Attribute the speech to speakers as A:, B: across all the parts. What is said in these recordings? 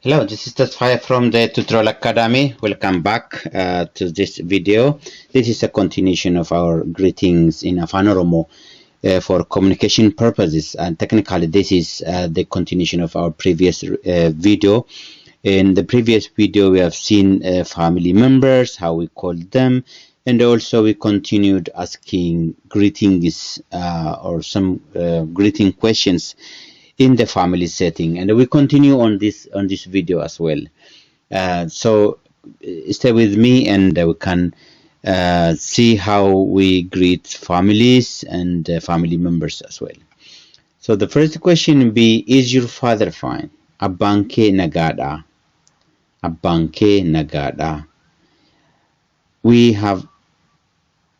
A: Hello, this is Tasfaya from the Tutorial Academy. Welcome back to this video. This is a continuation of our greetings in Oromo for communication purposes, and technically this is the continuation of our previous video. In the previous video we have seen family members, how we call them, and also we continued asking greetings or some greeting questions in the family setting, and we continue on this video as well. So stay with me and we can see how we greet families and family members as well. So the first question will be, is your father fine? Abanke nagada. Abanke nagada. We have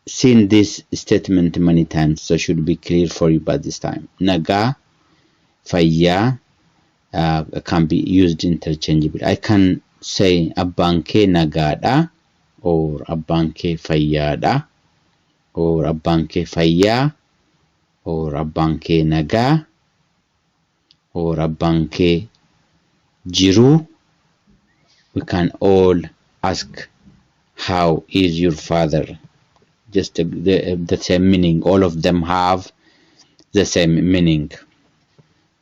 A: seen this statement many times, so it should be clear for you by this time. Naga, faya, can be used interchangeably. I can say Abanke nagada, or Abanke fayyada, or Abanke fayya, or Abanke naga, or Abanke jiru. We can all ask, how is your father? Just the same meaning. All of them have the same meaning.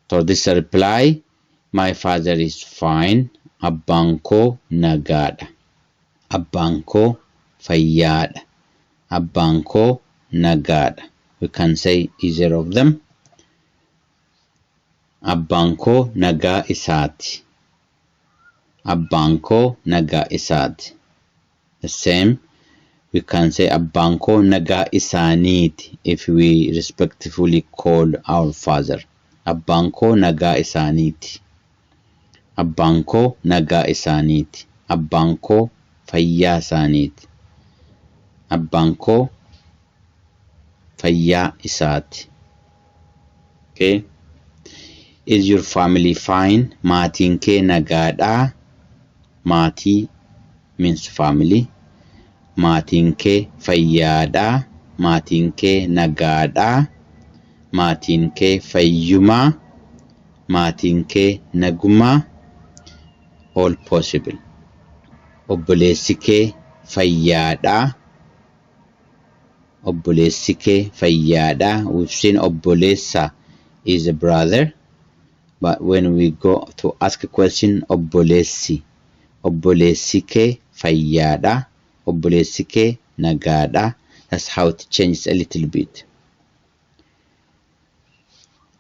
A: So this reply, my father is fine. Abbanko nagada. Abbanko fayyada. Abbanko nagada. We can say either of them. Abbanko naga isaati. Abbanko naga isaati. The same. We can say Abbanko naga isaaniiti if we respectfully call our father. Abbanko naga isaaniiti. Abbanko naga isaaniiti. Abbanko fayyaa isaaniiti. Abbanko fayyaa isaati. Okay. Is your family fine? Maatiin kee nagaadhaa? Maatii means family. Maatiin kee fayyaadhaa? Maatiin kee nagaadhaa? Maatiin kee fayyumaa? Maatiin kee nagumaa? All possible. Obboleessi kee fayyaadhaa? Obboleessi kee fayyaadhaa? We've seen obboleessa is a brother, but when we go to ask a question, obboleessi. Obboleessi kee fayyaadhaa? Obboleessi kee nagaadhaa? That's how it changes a little bit.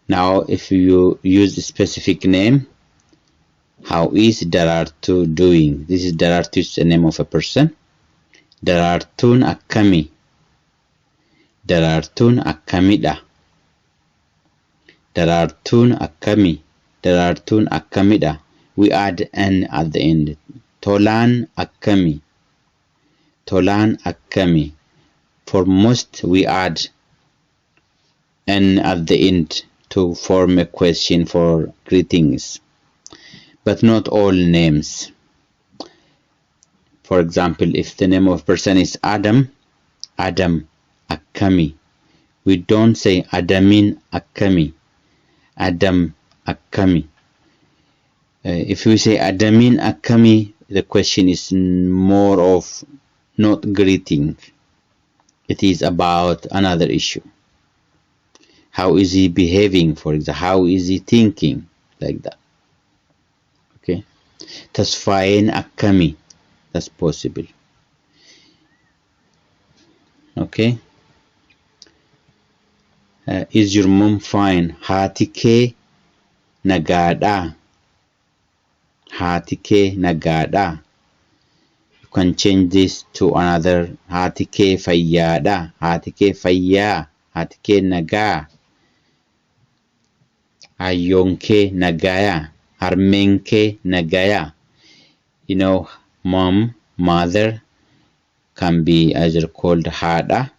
A: Now, if you use a specific name, how is Darartuu doing? This is Darartuu is the name of a person. Darartuun akkami? Darartuun akkamidha? Darartuun akkami? Darartuun akkamidha? We add n at the end. Tolaan akkami? Tolaan akkami? For most, we add n at the end to form a question for greetings, but not all names. For example, if the name of a person is Adam, Adam akkami. We don't say Adamin akkami. Adam akkami. If we say Adamin akkami, the question is more of not greeting. It is about another issue. How is he behaving, for example? How is he thinking? Like that. Okay. Tasfayin akkami. That's possible. Okay. Is your mom fine? Haati kee nagaadhaa? Haati kee nagaadhaa? You can change this to another. Haati kee fayyaadhaa? Haati kee fayyaa? Haati kee nagaa? Hayyoon kee nagayaa? Harmeen kee nagayaa? You know, mom, mother can be either called haadha,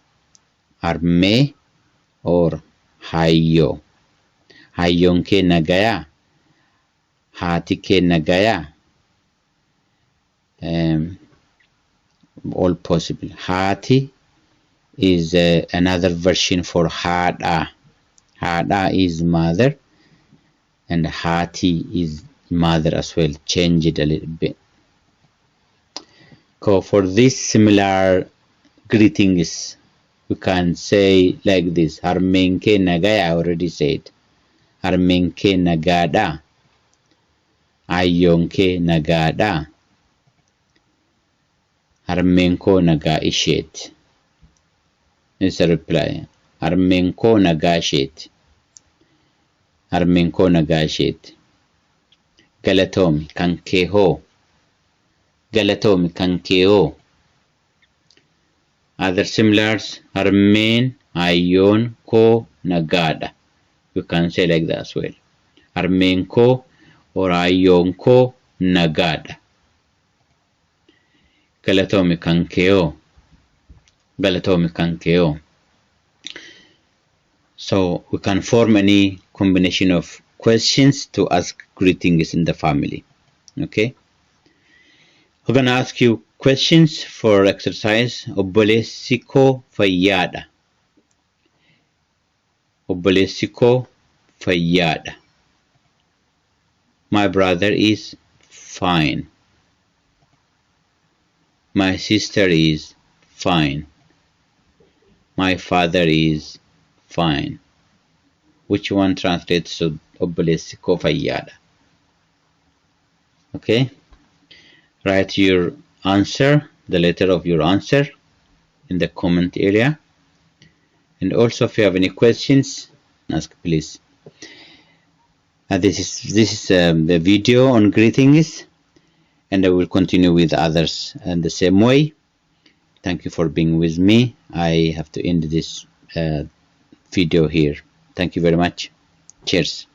A: harmee, or hayyo. Hayyoon kee nagayaa? Haati kee nagayaa? All possible. Haati is another version for haadha. Haadha is mother, and haati is mother as well, change it a little bit. So for this similar greetings, we can say like this: Harmenke nagaya, I already said. Harmenke nagada. Ayyonke nagada. Harmenko naga ishet. Is a reply. Harmenko nagashet. Harmenko nagashet. Galatomi kankeho. Galatomi kankeo. Other similars: Harmen, Ayon, Ko, Nagada. You can say like that as well. Harmen ko or Ayon ko Nagada. Galatomi kankeo. Galatomi kankeo. So we can form any combination of questions to ask greetings in the family. Okay. We're gonna ask you questions for exercise. Obbolessi koo fayyaadha. Obbolessi koo fayyaadha. My brother is fine. My sister is fine. My father is fine. Which one translates to obbolessi koo fayyaadha? Okay. Write your answer, the letter of your answer, in the comment area. And also, if you have any questions, ask please. This is the video on greetings, and I will continue with others in the same way. Thank you for being with me. I have to end this video here. Thank you very much. Cheers.